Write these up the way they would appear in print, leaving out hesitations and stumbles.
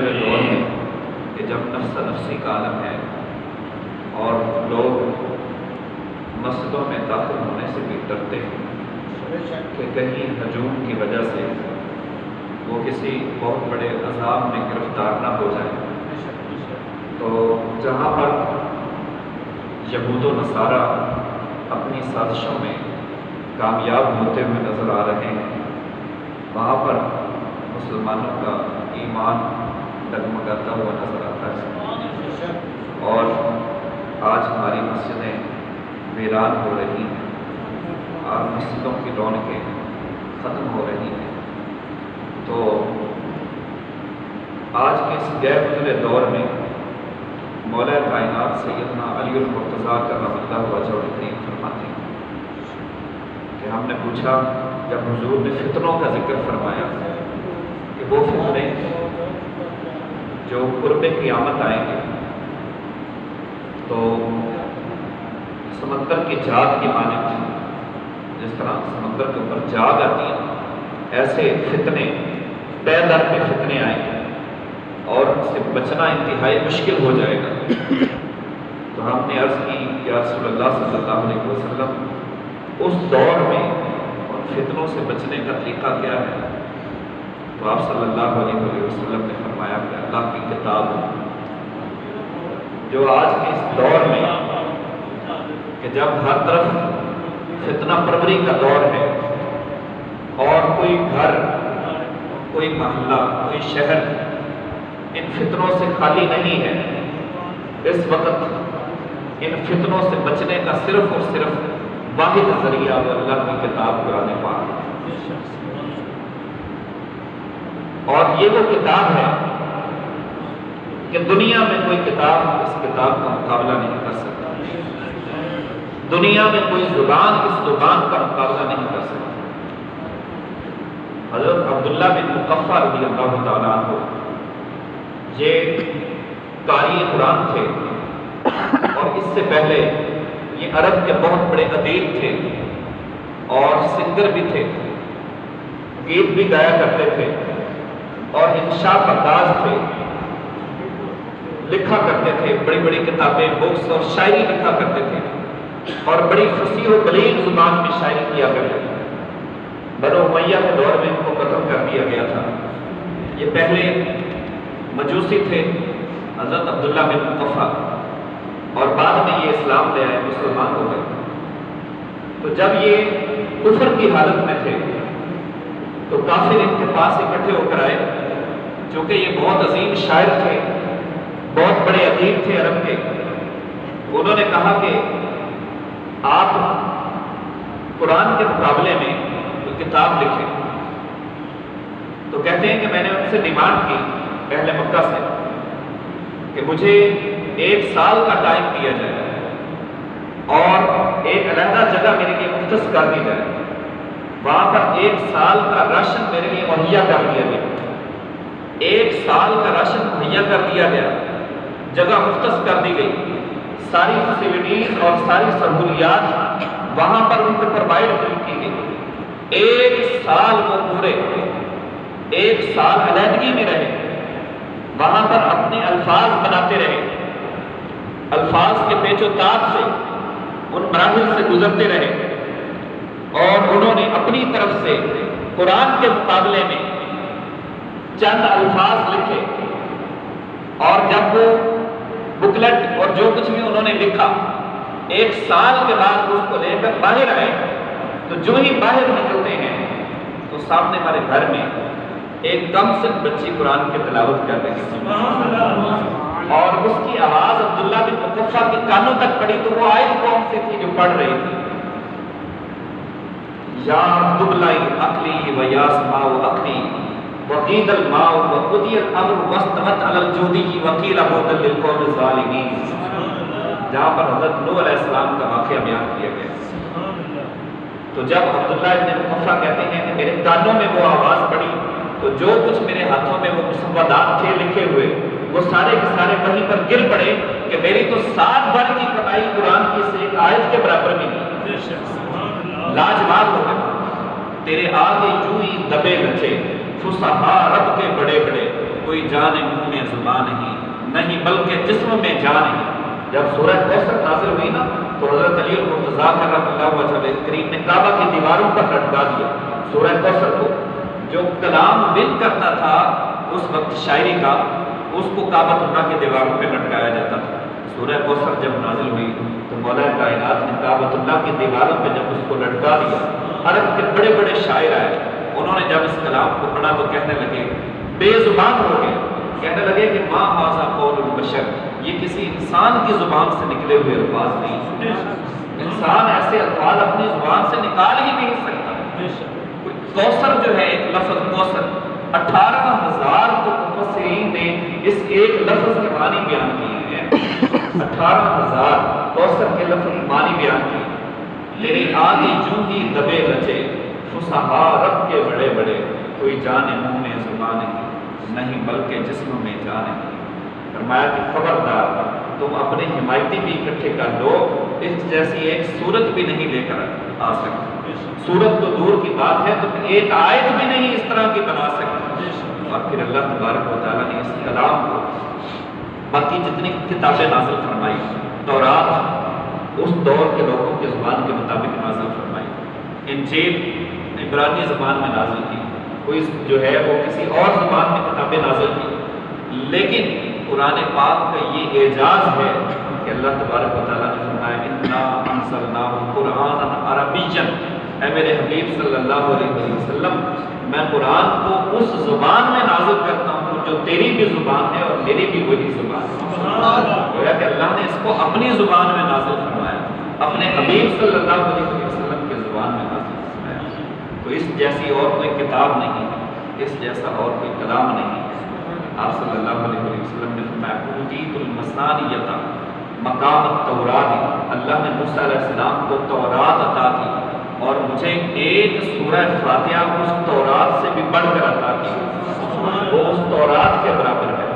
گزرے دور میں کہ جب نفس نفسی کا عالم ہے اور لوگ مسجدوں میں داخل ہونے سے بھی ڈرتے ہیں کہ کہیں ہجوم کی وجہ سے وہ کسی بہت بڑے عذاب میں گرفتار نہ ہو جائے، تو جہاں پر یہود و نصارہ اپنی سازشوں میں کامیاب ہوتے ہوئے نظر آ رہے ہیں، وہاں پر مسلمانوں کا ایمان ڈگمگاتا ہوا نظر آتا ہے، اور آج ہماری مسجدیں ویران ہو رہی ہیں اور مسجدوں کی رونقیں ختم ہو رہی ہیں۔ تو آج کے اس غیر گزرے دور میں مولا کائنات سیدنا علی المرتضیٰ کرم اللہ وجہہ الکریم فرماتے ہیں کہ ہم نے پوچھا جب حضور نے فتنوں کا ذکر فرمایا کہ وہ فتنے جو قرب قیامت آئیں گے تو سمندر کی جاگ کی مانند جس طرح سمندر کے اوپر جاگ آتی ہے، ایسے فتنے بے در کے فتنے آئیں گے اور ان سے بچنا انتہائی مشکل ہو جائے گا۔ تو ہم نے عرض کی یا رسول اللہ صلی اللہ علیہ وسلم اس دور میں ان فتنوں سے بچنے کا طریقہ کیا ہے؟ تو آپ صلی اللہ علیہ وسلم نے فرمایا کہ اللہ کی کتاب جو آج کے اس دور میں کہ جب ہر طرف فتنہ پروری کا دور ہے اور کوئی گھر، کوئی محلہ، کوئی شہر ان فتنوں سے خالی نہیں ہے، اس وقت ان فتنوں سے بچنے کا صرف اور صرف واحد ذریعہ اللہ کی کتاب قرآن پاک ہے، اور یہ وہ کتاب ہے کہ دنیا میں کوئی کتاب اس کتاب کا مقابلہ نہیں کر سکتا، دنیا میں کوئی زبان اس زبان کا مقابلہ نہیں کر سکتا۔ حضرت عبداللہ بن مقفع رضی اللہ تعالیٰ عنہ یہ قاری قرآن تھے، اور اس سے پہلے یہ عرب کے بہت بڑے ادیب تھے اور سنگر بھی تھے، گیت بھی گایا کرتے تھے اور انشاء پرداز تھے، لکھا کرتے تھے، بڑی بڑی کتابیں، بکس اور شاعری لکھا کرتے تھے اور بڑی فصیح و بلیغ زبان میں شاعری کیا کرتے تھے۔ بنو امیہ کے دور میں ان کو قتل کر دیا گیا تھا۔ یہ پہلے مجوسی تھے حضرت عبداللہ بن مقفع، اور بعد میں یہ اسلام لے آئے، مسلمان ہو گئے۔ تو جب یہ کفر کی حالت میں تھے تو کافر ان کے پاس اکٹھے ہو کر آئے، چونکہ یہ بہت عظیم شاعر تھے، بہت بڑے ادیب تھے عرب کے۔ انہوں نے کہا کہ آپ قرآن کے مقابلے میں کوئی کتاب لکھیں۔ تو کہتے ہیں کہ میں نے ان سے ڈیمانڈ کی اہل مکہ سے کہ مجھے 1 سال کا ٹائم دیا جائے اور ایک علیحدہ جگہ میرے لیے مختص کر دی جائے، وہاں پر 1 سال کا راشن میرے لیے مہیا کر دیا گیا۔ 1 سال کا راشن مہیا کر دیا گیا، جگہ مختص کر دی گئی، ساری فیسلٹیز اور ساری سہولیات وہاں پر ان کو پرووائڈ کی گئی۔ 1 سال وہ پورے 1 سال علیحدگی میں رہے، وہاں پر اپنے الفاظ بناتے رہے، الفاظ کے پیچ و تاب سے ان مراحل سے گزرتے رہے، اور انہوں نے اپنی طرف سے قرآن کے مقابلے میں چند الفاظ لکھے، اور جب وہ بکلٹ اور جو کچھ بھی انہوں نے لکھا 1 سال کے بعد اس کو لے کر باہر آئے، تو جو ہی باہر نکلتے ہیں تو سامنے ہمارے گھر میں ایک کم سن بچی قرآن کی تلاوت کر رہی تھی، اور اس کی آواز عبداللہ بن مقفع کے کانوں تک پڑی، تو وہ آیت کون سی تھی جو پڑھ رہی تھی؟ یا دبلائی عقلی و یاسماء عقلی وقید الماء وقضی الامر واستوت علی الجودی وقیل بعدا للقوم الظالمین، جہاں پر حضرت نوح علیہ السلام کا واقعہ بیان کیا گیا۔ تو جب عبداللہ بن مقفع کہتے ہیں کہ میرے کانوں میں وہ آواز پڑی، تو جو کچھ میرے ہاتھوں میں وہ مسودات تھے لکھے ہوئے، وہ سارے کے سارے وہیں پر گر پڑے کہ میری تو 7 بھر کی کمائی قرآن کی اس ایک آیت کے برابر بھی نہیں۔ لاجواب ہو گئے، تیرے آگے یوں ہی دبے لچے، فصحا رب کے بڑے بڑے، کوئی جانے منہ میں زبان نہیں بلکہ جسم میں جان نہیں۔ جب سورہ کوثر نازل ہوئی نا تو حضرت علی المرتضیٰ کرم اللہ وجہہ کریم نے کعبہ کی دیواروں پر لٹکا دیا سورہ کوثر کو۔ جو کلام ون کرتا تھا اس وقت شاعری کا، اس کو کعبۃ اللہ کی دیواروں پہ لٹکایا جاتا تھا۔ سورہ کوثر جب نازل ہوئی تو مولا کائنات نے کعبۃ اللہ کی دیواروں پہ جب اس کو لٹکا دیا، عرب کے بڑے بڑے شاعر آئے، انہوں نے جب اس کلام کو پڑھا تو کہنے لگے، بے زبان ہو گئے، کہنے لگے کہ ما ھذا قول البشر، یہ کسی انسان کی زبان سے نکلے ہوئے الفاظ نہیں، انسان ایسے الفاظ اپنی زبان سے نکال ہی نہیں سکتا۔ کوثر جو ہے ایک لفظ کوثر، 18,000 مفسرین نے اس ایک لفظ کے معنی بیان کیے ہیں، 18,000 کوثر کے لفظ کے معنی بیان کیے۔ تیری آدھی جوں ہی دبے رچے فصحا رب کے بڑے بڑے، کوئی جانے منہ میں زبان نہیں بلکہ جسم میں جان نہیں۔ فرمایا کہ خبردار تم اپنے حمایتی بھی اکٹھے کر لو، اس جیسی ایک صورت بھی نہیں لے کر آ سکتے، صورت تو دور کی بات ہے، تم ایک آیت بھی نہیں اس طرح کی بنا سکتے۔ اور پھر اللہ تبارک و تعالیٰ نے اس کلام کو باقی جتنی کتابیں نازل فرمائی، تورات اس دور کے لوگوں کی زبان کے مطابق نازل فرمائی، انجیل عبرانی زبان میں نازل کی، کوئی جو ہے وہ کسی اور زبان میں کتابیں نازل کی، لیکن قرآن پاک کا یہ اعجاز ہے کہ اللہ تبارک و تعالیٰ نے فرمایا انا انزلناہ قرآنا عربیًا، اے میرے حبیب صلی اللہ علیہ وسلم میں قرآن کو اس زبان میں نازل کرتا ہوں جو تیری بھی زبان ہے اور میری بھی وہی زبان ہے۔ گویا کہ اللہ نے اس کو اپنی زبان میں نازل فرمایا، اپنے حبیب صلی اللہ علیہ وسلم کی زبان میں نازل فرمایا۔ تو اس جیسی اور کوئی کتاب نہیں ہے، اس جیسا اور کوئی کلام نہیں ہے۔ آپ صلی اللہ علیہ وسلم نے فرمایا اوتیت المثانیۃ مقام التورات، اللہ نے موسیٰ علیہ السلام کو تورات عطا کی اور مجھے ایک سورہ فاتحہ اس تورات سے بھی بڑھ کر عطا کی، وہ اس تورات کے برابر ہے۔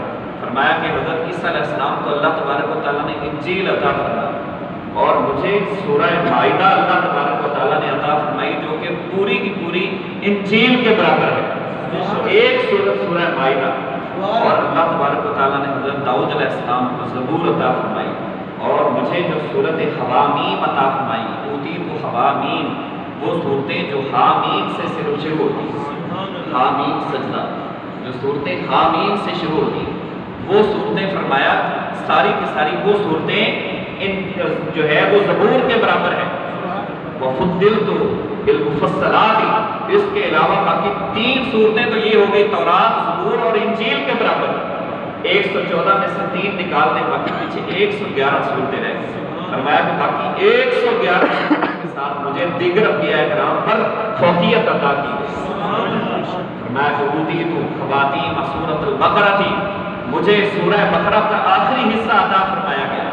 فرمایا کہ حضرت عیسیٰ علیہ السلام کو اللہ تبارک و تعالیٰ نے انجیل عطا فرمایا اور مجھے سورہ مائدہ اللہ تبارک و تعالیٰ نے عطا فرمائی جو کہ پوری کی پوری انجیل کے برابر ہے، ایک سورہ مائدہ۔ اور اللہ تبارک و تعالیٰ نے حضرت داؤد علیہ السلام کو زبور عطا فرمائی اور مجھے جو صورت حوامیم عطا فرمائی، اوتیت حوامیم، وہ صورتیں جو حامیم سے شروع ہوتی ہیں، حامیم سجدہ، جو صورتیں حامیم سے شروع ہوتی ہیں وہ صورتیں، فرمایا ساری کی ساری وہ صورتیں جو ہے وہ زبور کے برابر ہے۔ وَفُضِّلْتُ بِالْمُفَصَّلَاتِ، اس کے علاوہ باقی 3 صورتیں تو یہ ہو گئی تورات، زبور اور انجیل کے برابر، 114 میں سے 3 نکال دیں، باقی پیچھے 111 صورتیں رہ گئی۔ فرمایا کہ باقی 111 صورتوں کے ساتھ مجھے دیگر انبیاء کرام پر فوقیت عطا کی گئی۔ فرمایا کہ اوتیت خواتیم سورۃ البقرہ تھی، مجھے سورہ بقرہ کا آخری حصہ عطا فرمایا گیا،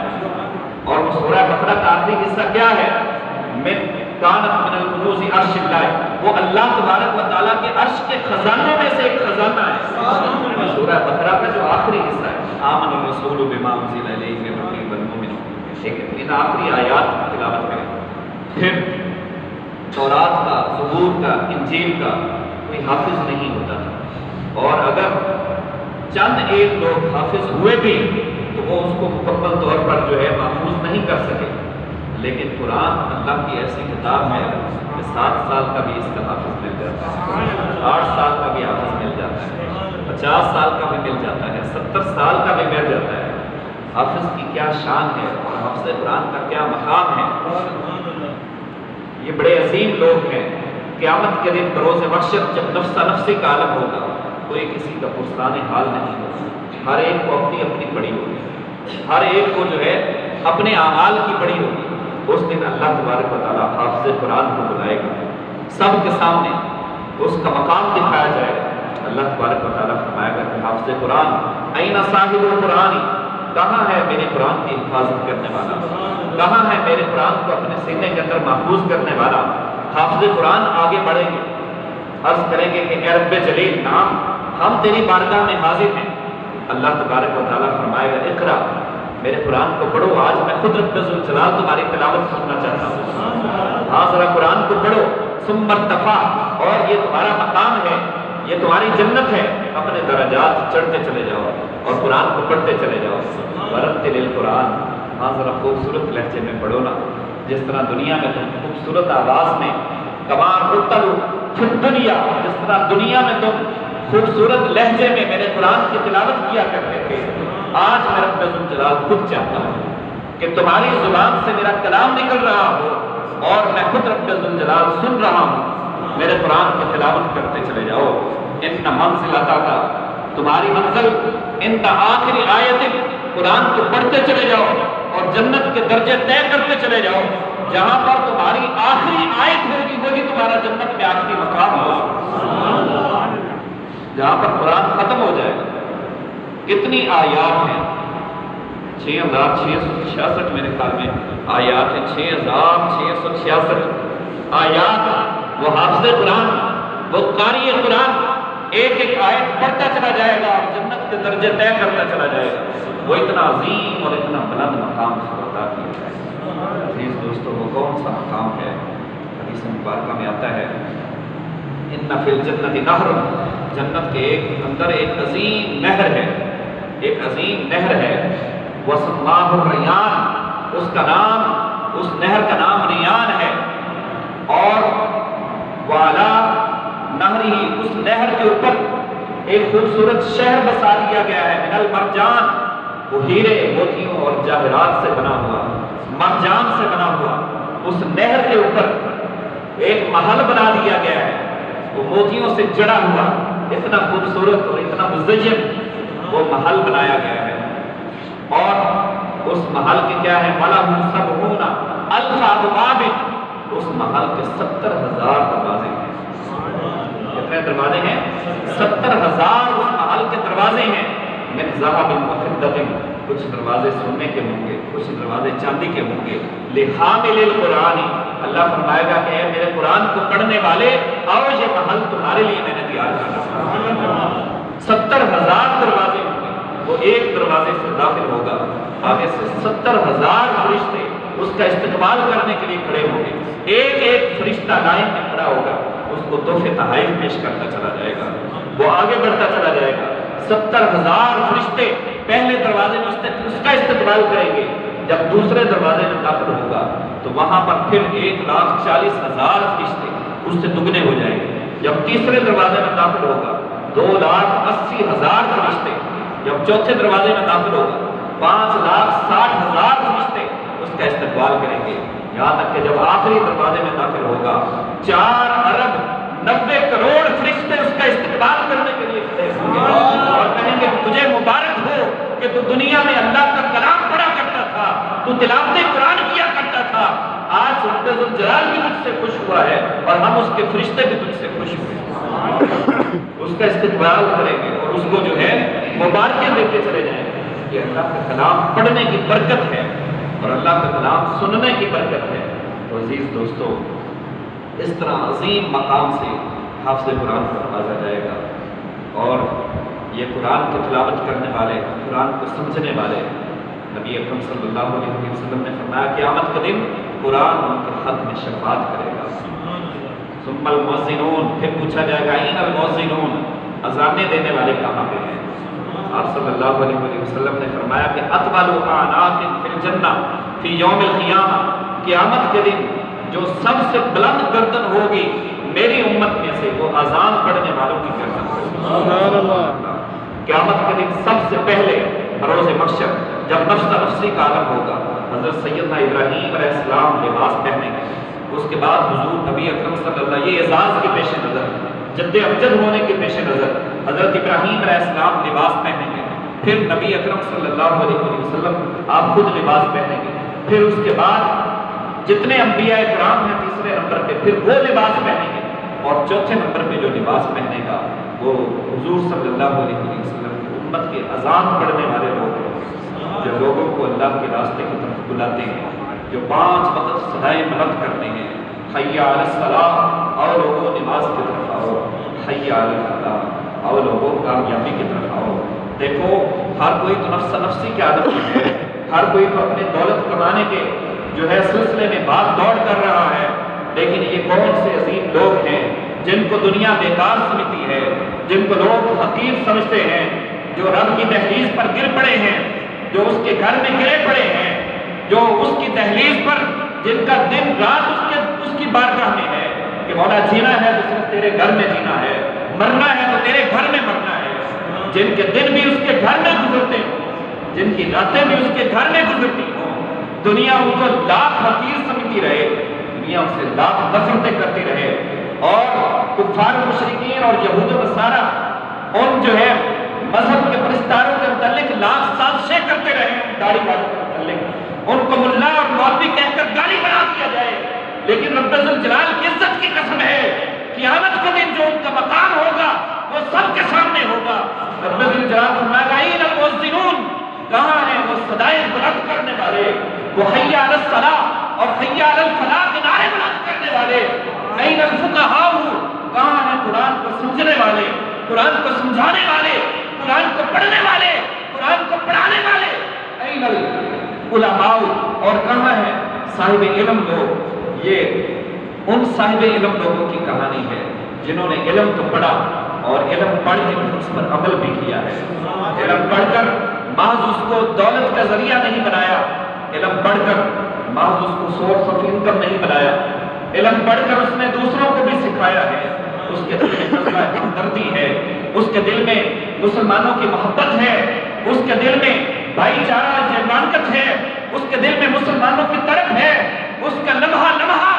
اور وہ سورہ بقرہ کا آخری حصہ کیا ہے؟ من کانت من الکنوز عرش اللہ، وہ اللہ تبارک و تعالیٰ کے عرش کے خزانوں میں سے ایک خزانہ ہے، سورہ بقرہ کا جو آخری حصہ ہے۔ آمن الرسول بما انزل الیہ من ربہ والمؤمنون، ان آخری آیات کی تلاوت کریں۔ پھر تورات کا، زبور کا، انجیل کا کوئی حافظ نہیں ہوتا تھا، اور اگر چند ایک لوگ حافظ ہوئے بھی تو وہ اس کو مکمل طور پر جو ہے محفوظ نہیں کر سکے، لیکن قرآن اللہ کی ایسی کتاب ہے کہ 7 سال کا بھی اس کا حافظ مل جاتا ہے، 8 سال کا بھی حافظ مل جاتا ہے، 50 سال کا بھی مل جاتا ہے، 70 سال کا بھی مل جاتا ہے۔ حافظ کی کیا شان ہے اور حافظ قرآن کا کیا مقام ہے، یہ بڑے عظیم لوگ ہیں۔ قیامت کے دن بروز محشر جب نفسہ نفسی کا عالم ہوگا، کوئی کسی کا پرسان حال نہیں ہوگا، ہر ایک کو اپنی اپنی پڑی ہوگی، ہر ایک کو جو ہے اپنے اعمال کی پڑی ہوگی۔ اس دن اللہ تبارک و تعالیٰ حافظ قرآن کو بلائے گا، سب کے سامنے اس کا مقام دکھایا جائے گا۔ اللہ تبارک و تعالیٰ فرمائے گا کہ حافظ قرآن این صاحب القرآن، کہاں ہے میرے قرآن کی حفاظت کرنے والا، کہاں ہے میرے قرآن کو اپنے سینے کے اندر محفوظ کرنے والا۔ حافظ قرآن آگے بڑھیں گے، عرض کریں گے کہ اے رب جلیل، نام ہم تیری بارگاہ میں حاضر ہیں۔ اللہ تبارک و تعالیٰ فرمائے گا اقرا، میرے قرآن کو پڑھو، آج میں خود رب ذوالجلال تمہاری تلاوت سننا چاہتا ہوں۔ ہاں ذرا قرآن کو پڑھو، ثم ارتفع، اور یہ تمہارا مقام ہے یہ تمہاری جنت ہے، اپنے درجات چڑھتے چلے جاؤ اور قرآن کو پڑھتے چلے جاؤ۔ ورتل القرآن، ہاں ذرا خوبصورت لہجے میں پڑھو نا، جس طرح دنیا میں تم خوبصورت آواز میں کما رتل فی الدنیا، جس طرح دنیا میں تم خوبصورت لہجے میں میرے قرآن کی تلاوت کیا کرتے تھے، آج میں رب ذوالجلال خود چاہتا ہوں کہ تمہاری زبان سے میرا کلام نکل رہا ہو اور میں خود رب ذوالجلال سن رہا ہوں، میرے قرآن کی تلاوت کرتے چلے جاؤ۔ ان منزلتا کا، تمہاری منزل ان آخری آیت، قرآن کو پڑھتے چلے جاؤ اور جنت کے درجے طے کرتے چلے جاؤ۔ جہاں پر تمہاری آخری آیت ہوگی وہی تمہارا جنت میں آخری مقام ہوگا، جہاں پر قرآن ختم ہو جائے گا۔ کتنی آیات ہیں؟ 6666 میرے خیال میں آیات ہیں، 6666 آیات۔ وہ حافظ قرآن، وہ قاری قرآن ایک ایک آیت پڑھتا چلا جائے گا اور جنت کے درجے طے کرتا چلا جائے گا۔ وہ اتنا عظیم اور اتنا بلند مقام اس کو عطا کیا ہے۔ عزیز دوستو، وہ کون سا مقام ہے؟ حدیث مبارکہ میں آتا ہے ان فی الجنت نہر، جنت کے اندر ایک عظیم نہر ہے، ایک عظیم نہر ہے، وسماہ الریان، اس کا نام، اس نہر کا نام ریان ہے، اور والا نہری، اس نہر کے اوپر ایک خوبصورت شہر بسا دیا گیا ہے، من المرجان، وہ ہیرے موتیوں اور جواہرات سے بنا ہوا، مرجان سے بنا ہوا، اس نہر کے اوپر ایک محل بنا دیا گیا ہے، وہ موتیوں سے جڑا ہوا، اتنا خوبصورت اور اتنا مزین وہ محل بنایا گیا ہے۔ اور اس محل کے کیا ہے؟ وَلَهُ سَبْعُونَ أَلْفَ أَبْوَابٍ، اس محل کے 70,000 دروازے ہیں۔ کتنے دروازے ہیں؟ 70,000 اس محل کے دروازے ہیں۔ من ذهب وفضة، کچھ دروازے سونے کے ہوں گے، کچھ دروازے چاندی کے ہوں گے۔ لِحَامِلِ الْقُرْآنِ، اللہ فرمائے گا کہ اے میرے قرآن کو پڑھنے والے، آؤ یہ محل تمہارے لیے میں نے تیار کیا۔ 70,000 دروازے ہوں گے، وہ ایک دروازے سے داخل ہوگا، آگے سے 70,000 فرشتے اس کا استقبال کرنے کے لیے کھڑے ہوں گے، ایک ایک فرشتہ لائن میں کھڑا ہوگا، اس کو تحفے تحائف پیش کرتا چلا جائے گا، وہ آگے بڑھتا چلا جائے گا۔ 70,000 فرشتے پہلے دروازے میں اس کا استقبال کریں گے، جب دوسرے دروازے میں داخل ہوگا تو وہاں پر پھر 1,40,000 فرشتے اس سے دگنے ہو جائیں گے، جب تیسرے دروازے میں داخل ہوگا 2,80,000 فرشتے، جب چوتھے دروازے میں داخل ہوگا 5,60,000 فرشتے اس کا استقبال کریں گے، یہاں تک کہ جب آخری دروازے میں داخل ہوگا 4,90,00,000,000 فرشتے اس کا استقبال کرنے کے لیے کھڑے ہوں گے اور کہیں گے تجھے مبارک ہو کہ تو دنیا میں اللہ کا کلام پڑھا کرتا تھا، تو تلاوت قرآن کیا کرتا تھا، آج رب ذوالجلال بھی تجھ سے خوش ہوا ہے اور ہم اس کے فرشتے بھی تجھ سے خوش ہوئے۔ اس کا استقبال کریں گے اور اس کو جو ہے مبارکیں دیتے چلے جائیں گے۔ یہ اللہ کا کلام پڑھنے کی برکت ہے اور اللہ کا کلام سننے کی برکت ہے۔ تو عزیز دوستو، اس طرح عظیم مقام سے حافظ قرآن کو نوازا جائے گا، اور یہ قرآن کی تلاوت کرنے والے، قرآن کو سمجھنے والے، نبی اکرم صلی اللہ علیہ وسلم نے فرمایا قیامت کے دن قرآن ان کے حق میں شفاعت کرے گا۔ ثم المؤذنون، پھر پوچھا جائے گا این المؤذنون، اذانیں دینے والے کہاں پہ ہیں؟ آپ صلی اللہ علیہ وسلم نے فرمایا کہ اطول اعناق فی الجنہ فی یوم القیامہ، قیامت کے دن جو سب سے بلند گردن ہوگی میری امت میں سے وہ اذان پڑھنے والوں کی گردن ہوگی۔ سبحان اللہ۔ قیامت کے دن سب سے پہلے روز محشر جب نفس نفسی کا عالم ہوگا، حضرت سیدنا ابراہیم علیہ السلام لباس پہنیں گے، اس کے بعد حضور نبی اکرم صلی اللہ علیہ، یہ اعزاز کے پیش نظر، جد امجد ہونے کے پیش نظر حضرت ابراہیم علیہ السلام لباس پہنیں گے، پھر نبی اکرم صلی اللہ علیہ وسلم آپ خود لباس پہنیں گے، پھر اس کے بعد جتنے انبیاء کرام ہیں تیسرے نمبر پہ پھر وہ لباس پہنیں گے، اور چوتھے نمبر پہ جو لباس پہنے گا وہ حضور صلی اللہ علیہ وسلم کی امت کے اذان پڑھنے والے لوگ ہیں، جو لوگوں کو اللہ کے راستے کی طرف بلاتے ہیں، جو 5 وقت صدائے بلند کرتے ہیں، حی علی الصلاۃ، اور لوگوں نماز کی طرف آؤ، حی علی الفلاح، اور لوگوں کامیابی کی طرف آؤ۔ دیکھو ہر کوئی تو نفس نفسی کے عادت میں ہے، ہر کوئی تو اپنے دولت کمانے کے جو ہے سلسلے میں بھاگ دوڑ کر رہا ہے، لیکن یہ کون سے عظیم لوگ ہیں جن کو دنیا بیکار سمجھتی ہے، جن کو لوگ حقیر سمجھتے ہیں، جو رب کی دہلیز پر گر پڑے ہیں، جو اس کے گھر میں گرے پڑے ہیں، جو اس کی دہلیز پر جن کا دن رات اس کی بارگاہ میں ہے کہ مولا جینا ہے تو صرف تیرے گھر میں جینا ہے، مرنا ہے تو تیرے گھر میں مرنا ہے، جن کے دن بھی اس کے گھر میں گزرتے ہوں، جن کی راتیں بھی اس کے گھر میں گزرتی ہوں، دنیا ان کو لاکھ حقیر سمجھتی رہے، دنیا ان سے لاکھ نفرتیں کرتی رہے، اور کفار مشرکین اور یہود و نصارہ ان جو ہے مذہب کے پرستاروں کے متعلق لاکھ سازشیں کرتے رہے، داڑھی والوں کے متعلق ان کو ملا اور مولوی کہہ کر گالی بنا دیا جائے، لیکن رب ذوالجلال کی عزت کی قسم ہے قیامت کے دن جو ان کا مقام ہوگا وہ سب کے سامنے ہوگا۔ رب ذوالجلال فرمائے گا این المؤذنون، کہاں ہیں وہ صدائیں بلند کرنے والے، وہ حی علی الصلاۃ اور حی علی الفلاح کے نعرے بلند کرنے والے، این الفقہاء، کہاں ہیں قرآن کو سمجھنے والے، قرآن کو سمجھانے والے، قرآن کو پڑھنے والے، قرآن کو پڑھانے والے، این العلماء، اور کہاں ہیں صاحب علم لوگ۔ یہ ان صاحب علم لوگوں کی کہانی ہے جنہوں نے علم تو پڑھا اور علم پڑھ کے اس پر عمل بھی کیا ہے۔ علم پڑھ کر محض اس کو دولت کا ذریعہ نہیں بنایا، علم پڑھ کر محض اس کو سورس آف انکم نہیں بنایا، علم پڑھ کر اس نے دوسروں کو بھی سکھایا ہے، اس کے دل میں جذبہ ہمدردی ہے، اس کے دل میں مسلمانوں کی محبت ہے، اس کے دل میں بھائی چارہ جماعت ہے، اس کے دل میں مسلمانوں کی طرف ہے، اس کا لمحہ لمحہ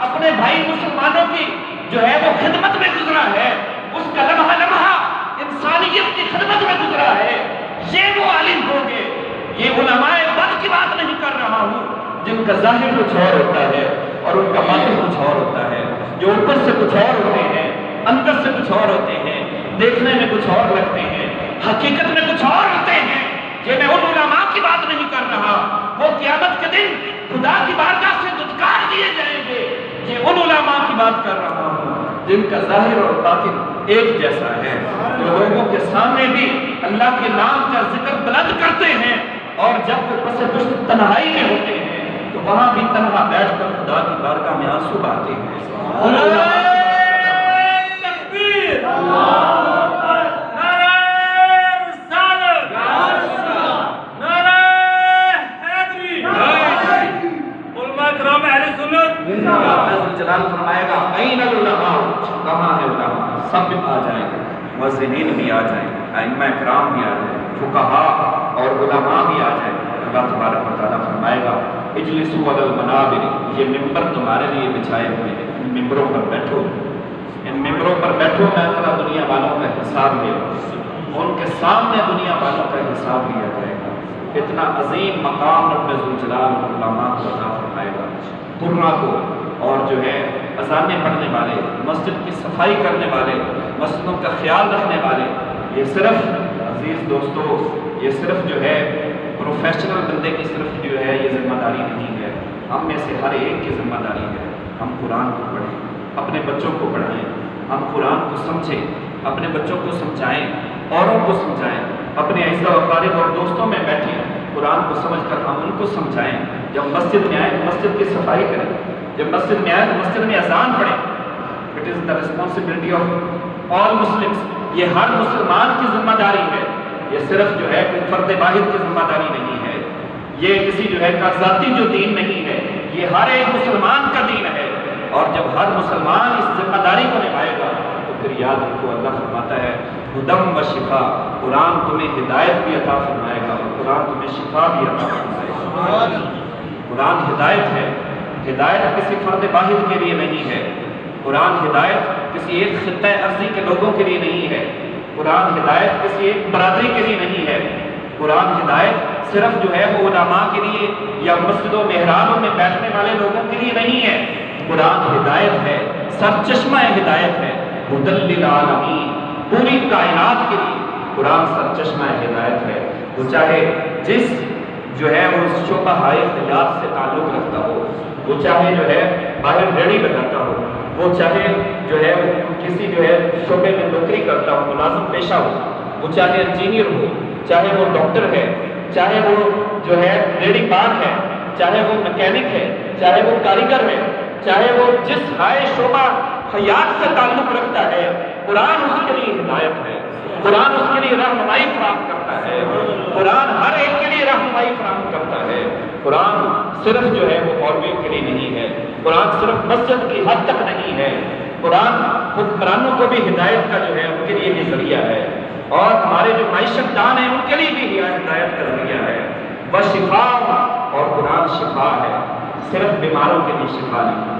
اپنے بھائی مسلمانوں کی جو ہے وہ خدمت میں گزرا ہے، اس کا لمحہ لمحہ انسانیت کی خدمت میں گزرا ہے، یہ وہ عالم ہوں گے۔ یہ علماء بد کی بات نہیں کر رہا ہوں جن کا ظاہر کچھ اور ہوتا ہے اور ان کا باطن کچھ اور ہوتا ہے، جو اوپر سے کچھ اور ہوتے ہیں، اندر سے کچھ اور ہوتے ہیں، دیکھنے میں کچھ اور لگتے ہیں، حقیقت میں کچھ اور ہوتے ہیں۔ یہ میں ان علماء کی بات نہیں کر رہا، وہ قیامت کے دن خدا کی بارگاہ سے دھتکار دیے جائیں گے، یہ ان علماء کی بات کر رہا ہوں جن کا ظاہر اور باطن ایک جیسا ہے، جو لوگوں کے سامنے بھی اللہ کے نام کا ذکر بلند کرتے ہیں، اور جب وہ پس پشت تنہائی میں ہوتے ہیں تو وہاں بھی تنہا بیٹھ کر خدا کی بارگاہ میں آنسو بہاتے ہیں۔ جلال فرمائے گا این العلماء، کہاں ہے علماء؟ سب آ جائیں گے، مؤذنین بھی آ جائیں گے، ائمہ کرام بھی آ جائیں گے، فقہاء اور علماء بھی آ جائیں گے۔ اللہ تبارک و تعالیٰ فرمائے گا اجلسوا علی المنابر، یہ ممبر تمہارے لیے بچھائے ہوئے ہیں، ان ممبروں پر بیٹھو، ان ممبروں پر بیٹھو، میں اللہ دنیا والوں کا حساب لے لوں، ان کے سامنے دنیا والوں کا حساب لیا جائے گا۔ اتنا عظیم مقام رب ذوالجلال علماء کو عطا فرمائے گا، قرآن کو، اور جو ہے اذانیں پڑھنے والے، مسجد کی صفائی کرنے والے، مسجدوں کا خیال رکھنے والے، یہ صرف عزیز دوستو، یہ صرف جو ہے پروفیشنل بندے کی صرف جو ہے یہ ذمہ داری نہیں ہے، ہم میں سے ہر ایک کی ذمہ داری ہے۔ ہم قرآن کو پڑھیں، اپنے بچوں کو پڑھائیں، ہم قرآن کو سمجھیں، اپنے بچوں کو سمجھائیں، اوروں کو سمجھائیں، اپنے اعزاء و اقارب اور دوستوں میں بیٹھیں، قرآن کو سمجھ کر ہم ان کو سمجھائیں۔ جب مسجد میں آئیں مسجد کی صفائی کریں، جب مسجد میں آئے تو مسجد میں اذان پڑھیں۔ It is the responsibility of all Muslims, یہ ہر مسلمان کی ذمہ داری ہے، یہ صرف جو ہے کوئی فرد واحد کی ذمہ داری نہیں ہے، یہ کسی جو ہے کا ذاتی جو دین نہیں ہے، یہ ہر ایک مسلمان کا دین ہے، اور جب ہر مسلمان اس ذمہ داری کو نبھائے گا تو پھر یاد رکھو اللہ فرماتا ہے ہدم و شفا، قرآن تمہیں ہدایت بھی عطا فرمائے گا اور قرآن تمہیں شفا بھی عطا فرمائے گا۔ قرآن ہدایت ہے، ہدایت کسی فرد واحد کے لیے نہیں ہے، قرآن ہدایت کسی ایک خطہ ارضی کے لوگوں کے لیے نہیں ہے، قرآن ہدایت کسی ایک برادری کے لیے نہیں ہے، قرآن ہدایت صرف جو ہے وہ علماء کے لیے یا مسجد و محرابوں میں بیٹھنے والے لوگوں کے لیے نہیں ہے، قرآن ہدایت ہے، سرچشمہ ہدایت ہے، ہدی للعالمین، پوری کائنات کے لیے قرآن سرچشمہ ہدایت ہے۔ وہ چاہے جس جو ہے وہ شعبہ حیات سے تعلق رکھتا ہو، وہ چاہے جو ہے باہر ریڑھی لگاتا ہو، وہ چاہے جو ہے کسی جو ہے شعبے میں نوکری کرتا ہو، ملازم پیشہ ہو، وہ چاہے انجینئر ہو، چاہے وہ ڈاکٹر ہے، چاہے وہ جو ہے ریڑھی بان ہے، چاہے وہ مکینک ہے، چاہے وہ کاریگر ہے، چاہے وہ جس ہائے شعبہ حیات سے تعلق رکھتا ہے، قرآن اس کے لیے ہدایت ہے، قرآن اس کے لیے رہنمائی فراہم کرتا ہے، قرآن ہر ایک کے لیے رہنمائی فراہم کرتا ہے۔ قرآن صرف جو ہے وہ مولوی کے لیے نہیں ہے، قرآن صرف مسجد کی حد تک نہیں ہے، قرآن حکمرانوں کو بھی ہدایت کا جو ہے ان کے لیے بھی ذریعہ ہے، اور ہمارے جو معیشت دان ہیں ان کے لیے بھی ہدایت کا ذریعہ ہے۔ وشفاء، اور قرآن شفا ہے، صرف بیماروں کے لیے شفا نہیں ہے،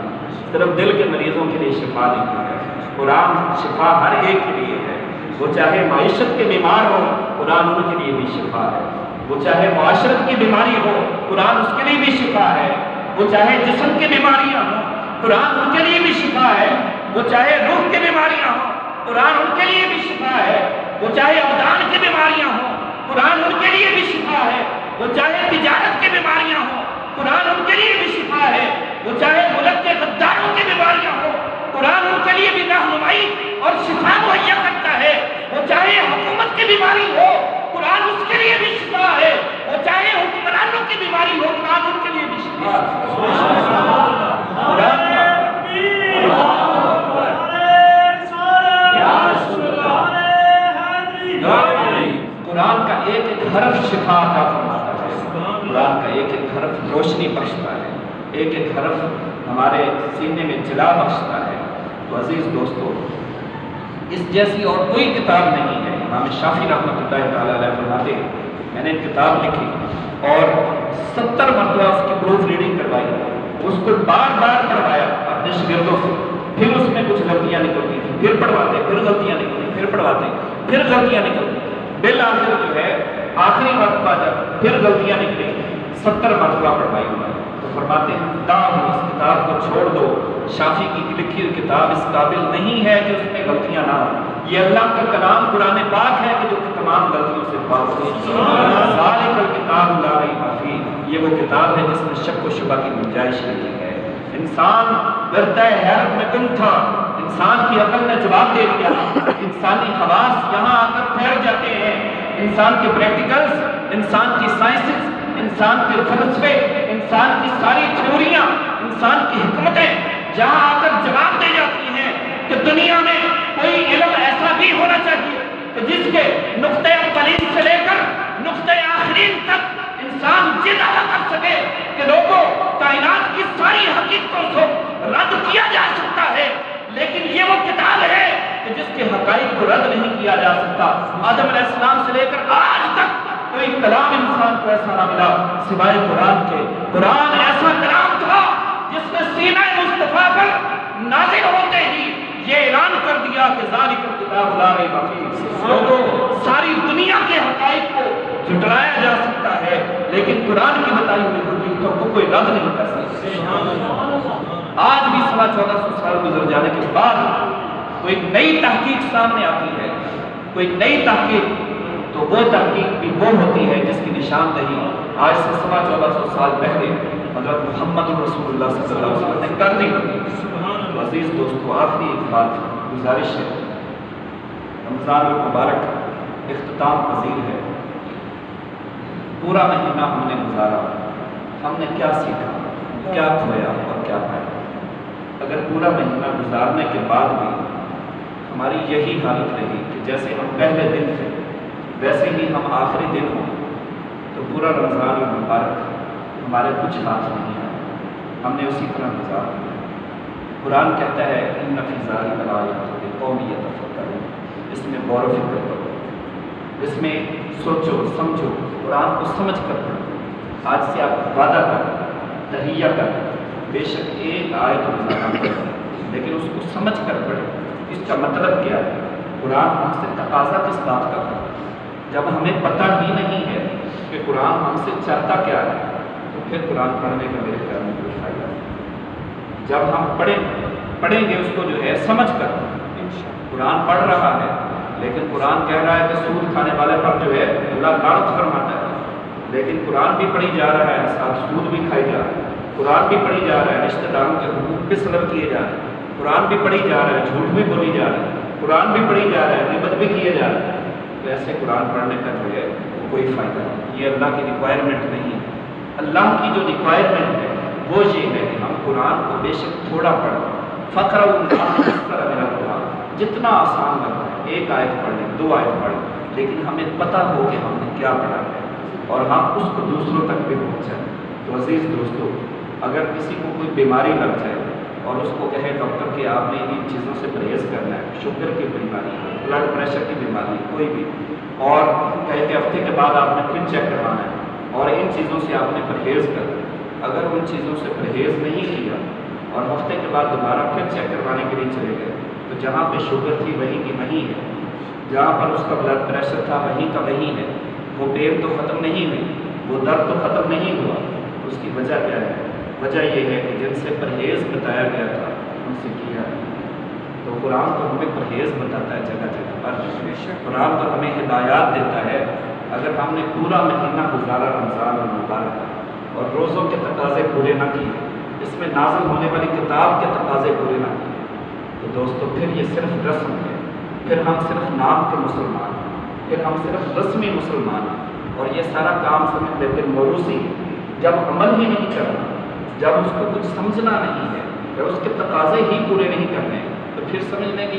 صرف دل کے مریضوں کے لیے شفا نہیں ہے، قرآن شفا ہر ایک کے لیے ہے۔ وہ چاہے معیشت کے بیمار ہو، قرآن ان کے لیے بھی شفا ہے، وہ چاہے معاشرت کی بیماری ہو، قرآن اس کے لیے بھی شفا ہے، وہ چاہے جسم کی بیماریاں ہوں، قرآن ان کے لیے بھی شفا ہے، وہ چاہے روح کی بیماریاں ہوں، قرآن ان کے لیے بھی شفا ہے، وہ چاہے ابدان کی بیماریاں ہوں، قرآن ان کے لیے بھی شفا ہے، وہ چاہے تجارت کی بیماریاں ہوں، قرآن ان کے لیے بھی شفا ہے، وہ چاہے ملک کے غداروں کی بیماریاں ہوں، قرآن ان کے لیے بھی رہنمائی اور شفا مہیا کرتا ہے، وہ چاہے حکومت کی بیماری ہو، قرآن اس کے لیے بھی شفا ہے، وہ چاہے حکمرانوں کی بیماری ہو، قرآن ان کے لیے بھی شفا ہے۔ قرآن کا ایک ایک حرف شفا عطا فرماتا ہے، قرآن کا ایک ایک حرف روشنی بخشتا ہے، ایک ایک حرف ہمارے سینے میں جلا بخشتا ہے۔ تو عزیز دوستو، اس جیسی اور کوئی کتاب نہیں ہے۔ امام شافعی رحمۃ اللہ تعالیٰ علیہ فرماتے ہیں، میں نے کتاب لکھی اور 70 مرتبہ اس کی پروف ریڈنگ کروائی، اس کو بار بار پڑھوایا اپنے شاگردوں سے، پھر اس میں کچھ غلطیاں نکلتی تھیں، پھر پڑھواتے، پھر غلطیاں نکلتی، پھر پڑھواتے، پھر غلطیاں نکلتی، بالآخر جو ہے آخری مرتبہ جب پھر غلطیاں نکلی 70 مرتبہ پڑھوائی ہوئی، تو فرماتے ہیں اس کتاب کو چھوڑ دو، شافعی کی لکھی ہوئی کتاب اس قابل نہیں ہے کہ اس میں غلطیاں نہ ہوں۔ یہ اللہ کا کلام قرآن پاک ہے کہ جو تمام غلطیوں سے پاک ہے۔ ذالک الکتاب لا ریب فیہ، یہ وہ کتاب ہے جس میں شک و شبہ کی گنجائش نہیں ہے۔ انسان ڈرتا ہے، حیرت میں گم تھا، انسان کی عقل نے جواب دے دیا، انسانی حواس یہاں آ کر پھیل جاتے ہیں، انسان کے پریکٹیکلز، انسان کی سائنسز، انسان کے فلسفے، انسان کی ساری تھیوریاں، انسان کی حکمتیں جہاں آ کر جواب دے جاتی ہیں کہ دنیا میں کوئی علم ایسا بھی ہونا چاہیے کہ جس کے نقطۂ اولین سے لے کر نقطۂ آخرین تک انسان یہ دعویٰ کر سکے کہ لوگوں کائنات کی ساری حقیقتوں کو رد کیا جا سکتا ہے، لیکن یہ وہ کتاب ہے کہ جس کے حقائق کو رد نہیں کیا جا سکتا۔ آدم علیہ السلام سے لے کر آج تک کوئی کلام انسان کو ایسا نہ ملا سوائے قرآن کے۔ قرآن ایسا کلام تھا جس نے سینہ مصطفیٰ پر نازل ہوتے ہی یہ اعلان کر دیا کہ ذالک الکتاب لا ریب فیہ۔ لوگوں ساری دنیا کے حقائق کو جھٹلایا جا سکتا ہے، لیکن قرآن کی بتائی ہوئی حقیقتوں کو کوئی رد نہیں کر سکتا۔ آج بھی 1450 سال گزر جانے کے بعد کوئی نئی تحقیق سامنے آتی ہے، کوئی نئی تحقیق، تو وہ تحقیق بھی وہ ہوتی ہے جس کی نشاندہی آج سے 1450 سال پہلے حضرت محمد رسول اللہ صلی اللہ علیہ وسلم نے کر دی۔ تو عزیز دوستو، آخری ایک بات گزارش ہے، رمضان المبارک اختتام پذیر ہے، پورا مہینہ ہم نے گزارا، ہم نے کیا سیکھا، کیا کھویا اور کیا پایا؟ اگر پورا مہینہ گزارنے کے بعد بھی ہماری یہی حالت رہی کہ جیسے ہم پہلے دن تھے ویسے ہی ہم آخری دن ہوں، تو پورا رمضان المبارک ہمارے کچھ ہاتھ نہیں ہے، ہم نے اسی طرح گزار دیا۔ قرآن کہتا ہے ان فی ذالک لآیات لقوم یتفکرون، اس میں غور و فکر کرو، اس میں سوچو سمجھو، قرآن کو سمجھ کر پڑھو۔ آج سے آپ وعدہ کریں، تہیہ کریں، بے شک ایک آیت روزانہ پڑھیں، لیکن اس کو سمجھ کر پڑھیں۔ اس کا مطلب کیا ہے؟ قرآن ہم سے تقاضا کس بات کا کرتا ہے؟ جب ہمیں پتہ ہی نہیں ہے کہ قرآن ہم سے چاہتا کیا ہے، تو پھر قرآن پڑھنے کا میرے خیال میں کوئی فائدہ نہیں۔ جب ہم پڑھیں گے اس کو جو ہے سمجھ کر، قرآن پڑھ رہا ہے لیکن قرآن کہہ رہا ہے کہ سود کھانے والے پر جو ہے اللہ لعنت فرماتا ہے، لیکن قرآن بھی پڑھی جا رہا ہے، ساتھ سود بھی کھائی جا رہا ہے، قرآن بھی پڑھی جا رہا ہے، رشتہ داروں کے حقوق بھی سلب کیے جا رہے ہیں، قرآن بھی پڑھی جا رہا ہے، جھوٹ بھی بولی جا رہی ہے، قرآن بھی پڑھی جا رہا ہے، غیبت بھی کیے جا رہے ہیں، تو ایسے قرآن پڑھنے کا جو ہے کوئی فائدہ نہیں۔ یہ اللہ کی ریکوائرمنٹ نہیں ہے۔ اللہ کی جو ریکوائرمنٹ ہے وہ یہ ہے کہ ہم قرآن کو بے شک تھوڑا پڑھیں، جتنا آسان لگتا ہے ایک آیت پڑھ لیں، 2 آیت پڑھ لیں، لیکن ہمیں پتہ ہو کہ ہم نے کیا پڑھا ہے اور ہم اس کو دوسروں تک بھی پہنچائیں۔ تو عزیز دوستو، اگر کسی کو کوئی بیماری لگ جائے اور اس کو کہے ڈاکٹر کہ آپ نے ان چیزوں سے پرہیز کرنا ہے، شوگر کی بیماری، بلڈ پریشر کی بیماری، کوئی بھی، اور کہے کہ ہفتے کے بعد آپ نے پھر چیک کروانا ہے اور ان چیزوں سے آپ نے پرہیز کرنا ہے، اگر ان چیزوں سے پرہیز نہیں کیا اور ہفتے کے بعد دوبارہ پھر چیک کروانے کے لیے چلے گئے، تو جہاں پہ شوگر تھی وہیں کی وہیں ہے، جہاں پر اس کا بلڈ پریشر تھا وہیں کا وہیں ہے، وہ پین تو ختم نہیں ہوئی، وہ درد تو ختم نہیں ہوا۔ اس کی وجہ کیا ہے؟ وجہ یہ ہے کہ جن سے پرہیز بتایا گیا تھا ان سے کیا ہے۔ تو قرآن تو ہمیں پرہیز بتاتا ہے جگہ جگہ پر، قرآن تو ہمیں ہدایات دیتا ہے۔ اگر ہم نے پورا مہینہ گزارا رمضان المبارک اور روزوں کے تقاضے پورے نہ کیے، اس میں نازل ہونے والی کتاب کے تقاضے پورے نہ کیے، تو دوستو پھر یہ صرف رسم ہے، پھر ہم صرف نام کے مسلمان ہیں، پھر ہم صرف رسمی مسلمان ہیں، اور یہ سارا کام سمجھ لیتے موروثی۔ جب عمل ہی نہیں کرنا، جب اس کو کچھ سمجھنا نہیں ہے، جب اس کے تقاضے ہی پورے نہیں کرنے، تو پھر سمجھ لیں کہ